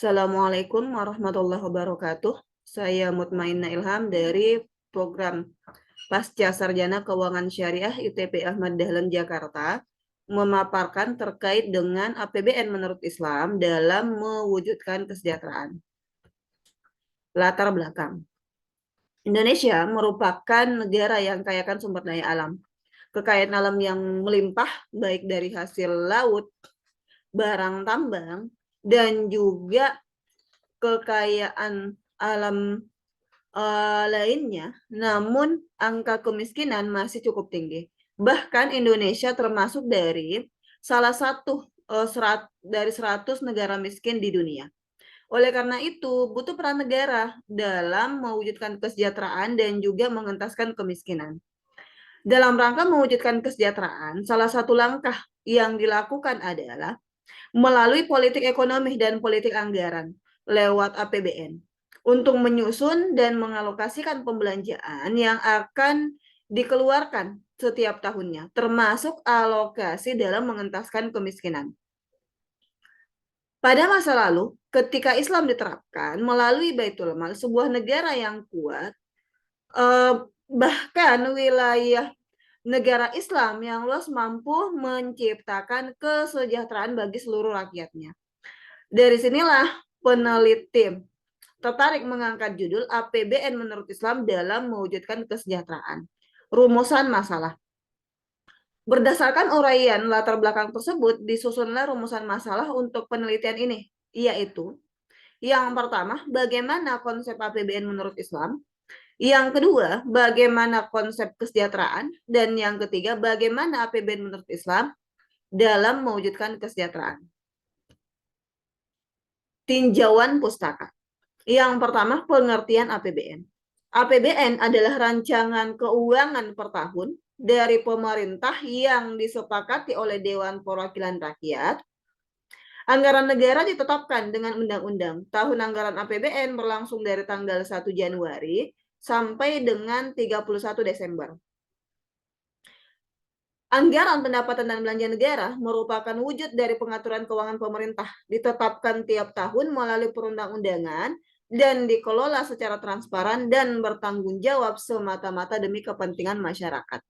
Assalamualaikum warahmatullahi wabarakatuh. Saya Mutmainah Ilham dari program Pasca Sarjana Keuangan Syariah ITB Ahmad Dahlan Jakarta memaparkan terkait dengan APBN menurut Islam dalam mewujudkan kesejahteraan. Latar belakang. Indonesia merupakan negara yang kaya akan sumber daya alam. Kekayaan alam yang melimpah baik dari hasil laut, barang tambang, dan juga kekayaan alam lainnya, namun angka kemiskinan masih cukup tinggi. Bahkan Indonesia termasuk dari salah satu dari 100 negara miskin di dunia. Oleh karena itu, butuh peran negara dalam mewujudkan kesejahteraan dan juga mengentaskan kemiskinan. Dalam rangka mewujudkan kesejahteraan, salah satu langkah yang dilakukan adalah melalui politik ekonomi dan politik anggaran lewat APBN untuk menyusun dan mengalokasikan pembelanjaan yang akan dikeluarkan setiap tahunnya, termasuk alokasi dalam mengentaskan kemiskinan. Pada masa lalu, ketika Islam diterapkan melalui Baitul Mal, sebuah negara yang kuat, bahkan wilayah negara Islam yang luas mampu menciptakan kesejahteraan bagi seluruh rakyatnya. Dari sinilah peneliti tertarik mengangkat judul APBN menurut Islam dalam mewujudkan kesejahteraan. Rumusan masalah. Berdasarkan uraian latar belakang tersebut, disusunlah rumusan masalah untuk penelitian ini, yaitu yang pertama, bagaimana konsep APBN menurut Islam? Yang kedua, bagaimana konsep kesejahteraan? Dan yang ketiga, bagaimana APBN menurut Islam dalam mewujudkan kesejahteraan? Tinjauan pustaka. Yang pertama, pengertian APBN. APBN adalah rancangan keuangan per tahun dari pemerintah yang disepakati oleh Dewan Perwakilan Rakyat. Anggaran negara ditetapkan dengan undang-undang. Tahun anggaran APBN berlangsung dari tanggal 1 Januari sampai dengan 31 Desember. Anggaran pendapatan dan belanja negara merupakan wujud dari pengaturan keuangan pemerintah, ditetapkan tiap tahun melalui perundang-undangan dan dikelola secara transparan dan bertanggung jawab semata-mata demi kepentingan masyarakat.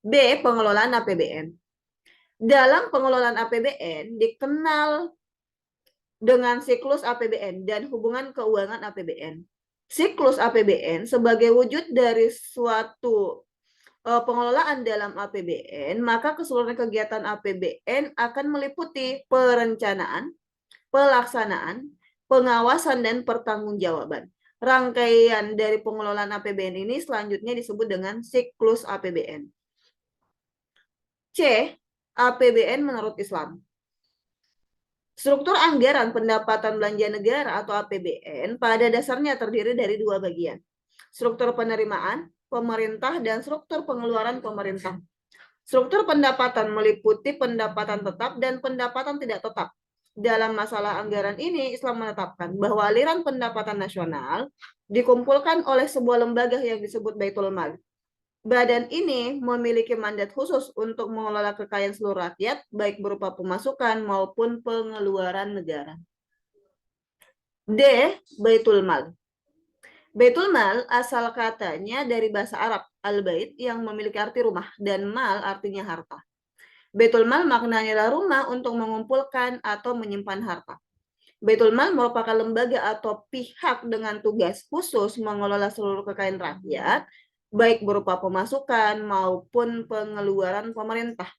B. Pengelolaan APBN. Dalam pengelolaan APBN dikenal dengan siklus APBN dan hubungan keuangan APBN. Siklus APBN sebagai wujud dari suatu pengelolaan dalam APBN, maka keseluruhan kegiatan APBN akan meliputi perencanaan, pelaksanaan, pengawasan, dan pertanggungjawaban. Rangkaian dari pengelolaan APBN ini selanjutnya disebut dengan siklus APBN. C. APBN menurut Islam. Struktur anggaran pendapatan belanja negara atau APBN pada dasarnya terdiri dari dua bagian. Struktur penerimaan pemerintah dan struktur pengeluaran pemerintah. Struktur pendapatan meliputi pendapatan tetap dan pendapatan tidak tetap. Dalam masalah anggaran ini, Islam menetapkan bahwa aliran pendapatan nasional dikumpulkan oleh sebuah lembaga yang disebut Baitul Mal. Badan ini memiliki mandat khusus untuk mengelola kekayaan seluruh rakyat, baik berupa pemasukan maupun pengeluaran negara. D. Baitul Mal. Baitul Mal asal katanya dari bahasa Arab al-bait yang memiliki arti rumah dan mal artinya harta. Baitul Mal maknanya adalah rumah untuk mengumpulkan atau menyimpan harta. Baitul Mal merupakan lembaga atau pihak dengan tugas khusus mengelola seluruh kekayaan rakyat, baik berupa pemasukan maupun pengeluaran pemerintah.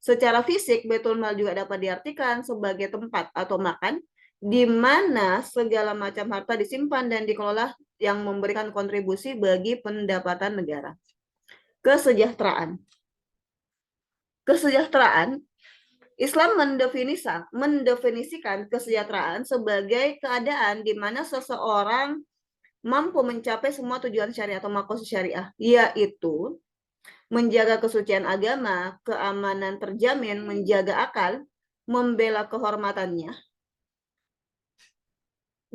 Secara fisik, Baitul Mal juga dapat diartikan sebagai tempat atau makan di mana segala macam harta disimpan dan dikelola yang memberikan kontribusi bagi pendapatan negara. Kesejahteraan. Kesejahteraan, Islam mendefinisikan kesejahteraan sebagai keadaan di mana seseorang mampu mencapai semua tujuan syariah atau maksud syariah, yaitu menjaga kesucian agama, keamanan terjamin, menjaga akal, membela kehormatannya,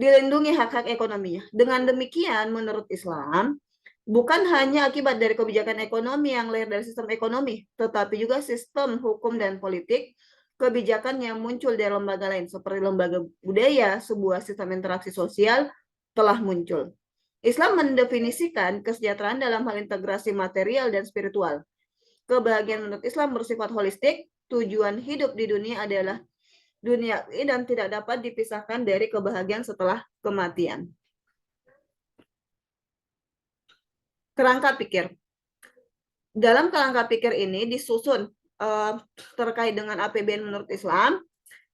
dilindungi hak-hak ekonominya. Dengan demikian, menurut Islam, bukan hanya akibat dari kebijakan ekonomi yang lahir dari sistem ekonomi, tetapi juga sistem hukum dan politik kebijakan yang muncul dari lembaga lain seperti lembaga budaya, sebuah sistem interaksi sosial telah muncul. Islam mendefinisikan kesejahteraan dalam hal integrasi material dan spiritual. Kebahagiaan menurut Islam bersifat holistik, tujuan hidup di dunia adalah dunia dan tidak dapat dipisahkan dari kebahagiaan setelah kematian. Kerangka pikir. Dalam kerangka pikir ini disusun terkait dengan APBN menurut Islam,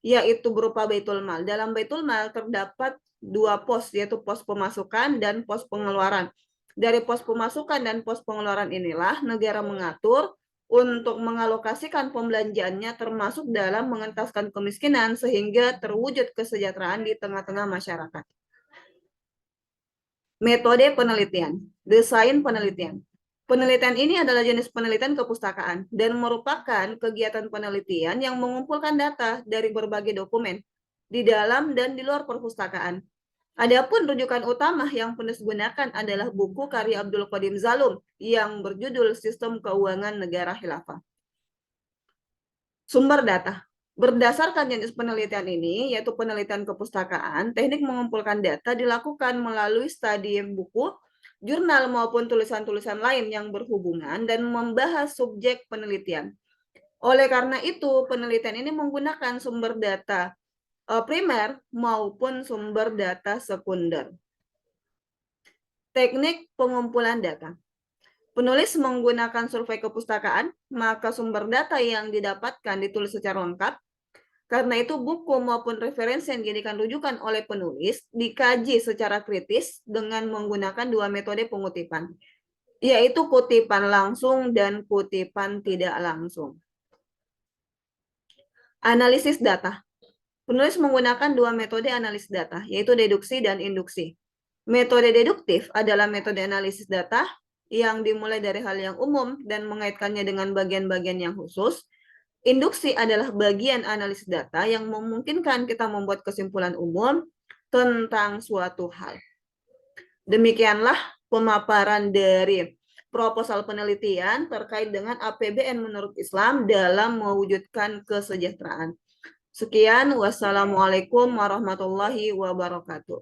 yaitu berupa Baitul Mal. Dalam Baitul Mal terdapat dua pos, yaitu pos pemasukan dan pos pengeluaran. Dari pos pemasukan dan pos pengeluaran inilah negara mengatur untuk mengalokasikan pembelanjaannya termasuk dalam mengentaskan kemiskinan sehingga terwujud kesejahteraan di tengah-tengah masyarakat. Metode penelitian, desain penelitian. Penelitian ini adalah jenis penelitian kepustakaan dan merupakan kegiatan penelitian yang mengumpulkan data dari berbagai dokumen di dalam dan di luar perpustakaan. Adapun rujukan utama yang penulis gunakan adalah buku karya Abdul Qadim Zalum yang berjudul Sistem Keuangan Negara Khilafah. Sumber data. Berdasarkan jenis penelitian ini, yaitu penelitian kepustakaan, teknik mengumpulkan data dilakukan melalui studi buku, jurnal maupun tulisan-tulisan lain yang berhubungan dan membahas subjek penelitian. Oleh karena itu, penelitian ini menggunakan sumber data primer maupun sumber data sekunder. Teknik pengumpulan data. Penulis menggunakan survei kepustakaan, maka sumber data yang didapatkan ditulis secara lengkap. Karena itu, buku maupun referensi yang dijadikan rujukan oleh penulis dikaji secara kritis dengan menggunakan dua metode pengutipan, yaitu kutipan langsung dan kutipan tidak langsung. Analisis data. Penulis menggunakan dua metode analisis data, yaitu deduksi dan induksi. Metode deduktif adalah metode analisis data yang dimulai dari hal yang umum dan mengaitkannya dengan bagian-bagian yang khusus. Induksi adalah bagian analisis data yang memungkinkan kita membuat kesimpulan umum tentang suatu hal. Demikianlah pemaparan dari proposal penelitian terkait dengan APBN menurut Islam dalam mewujudkan kesejahteraan. Sekian, wassalamualaikum warahmatullahi wabarakatuh.